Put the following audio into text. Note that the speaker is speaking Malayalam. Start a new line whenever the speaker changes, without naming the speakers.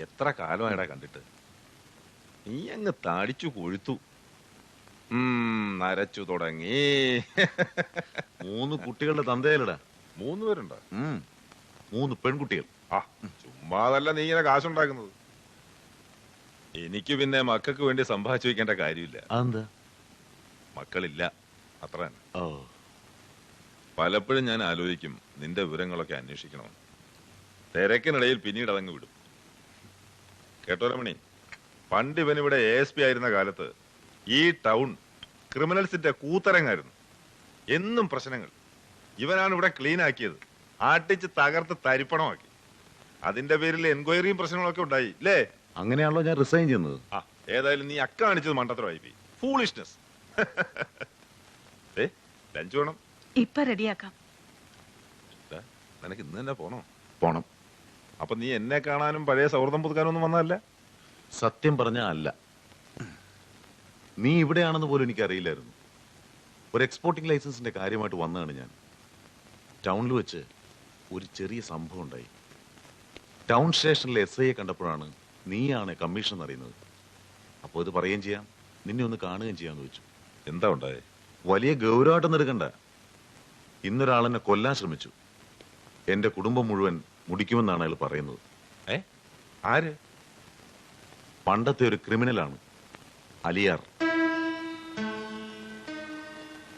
എത്ര കാലമായിടാ കണ്ടിട്ട്. നീ അങ്ങ് താടിച്ചു കൊഴുത്തു. നരച്ചു തുടങ്ങി.
3 കുട്ടികളുടെ തന്തയിലടാ.
3 പേരുണ്ടോ?
3 പെൺകുട്ടികൾ.
ആ, ചുമ്മാതല്ല നീ ഇങ്ങനെ കാശുണ്ടാക്കുന്നത്. എനിക്ക് പിന്നെ മക്കൾക്ക് വേണ്ടി സമ്പാദിച്ചു വെക്കേണ്ട കാര്യമില്ല.
അതെന്താ?
മക്കളില്ല, അത്ര തന്നെ.
ഓ,
പലപ്പോഴും ഞാൻ ആലോചിക്കും നിന്റെ വിവരങ്ങളൊക്കെ അന്വേഷിക്കണം. തിരക്കിനിടയിൽ പിന്നീട് അതങ്ങ് വിടും. കേട്ടോ രമണി, പണ്ട് ഇവനിവിടെ ASP ആയിരുന്ന കാലത്ത് ഈ ടൗൺ ക്രിമിനൽസിന്റെ കൂത്തരങ്ങായിരുന്നു. എന്നും പ്രശ്നങ്ങൾ. ഇവനാണ് ഇവിടെ ക്ലീൻ ആക്കിയത്. ആട്ടിച്ച് തകർത്ത് തരിപ്പണമാക്കി. അതിന്റെ പേരിൽ എൻക്വയറിയും പ്രശ്നങ്ങളൊക്കെ ഉണ്ടായി അല്ലേ?
അങ്ങനെയാണല്ലോ ഞാൻ റിസൈൻ ചെയ്യുന്നത്.
ആ, ഏതായാലും നീ അക്കാണിച്ചത് മണ്ടത്തരമായി പോയി. ഫൂളിഷ്നെസ്. ലഞ്ച് വേണം.
ഇപ്പൊ റെഡിയാക്കാം.
നിനക്ക് ഇന്ന് തന്നെ പോണോ?
പോണം.
അപ്പൊ നീ എന്നെ കാണാനും പഴയ സൗഹൃദം പുതുക്കാനും ഒന്നും വന്നതല്ല?
സത്യം പറഞ്ഞ അല്ല. നീ ഇവിടെയാണെന്ന് പോലും എനിക്ക് അറിയില്ലായിരുന്നു. ഒരു എക്സ്പോർട്ടിംഗ് ലൈസൻസിന്റെ കാര്യമായിട്ട് വന്നതാണ് ഞാൻ. ടൗണിൽ വെച്ച് ഒരു ചെറിയ സംഭവം ഉണ്ടായി. ടൗൺ സ്റ്റേഷനിലെ SIയെ കണ്ടപ്പോഴാണ് നീയാണ് കമ്മീഷൻ അറിയുന്നത്. അപ്പോൾ ഇത് പറയുകയും ചെയ്യാം, നിന്നെ ഒന്ന് കാണുകയും ചെയ്യാന്ന് വെച്ചു.
എന്താ ഉണ്ടായേ?
വലിയ ഗൗരവമായിട്ടൊന്നും എടുക്കണ്ട. ഇന്നൊരാളെന്നെ കൊല്ലാൻ ശ്രമിച്ചു. എന്റെ കുടുംബം മുഴുവൻ മുടിക്കുമെന്നാണ് അയാൾ പറയുന്നത്.
ആര്?
പണ്ടത്തെ ഒരു ക്രിമിനലാണ്, അലിയാർ.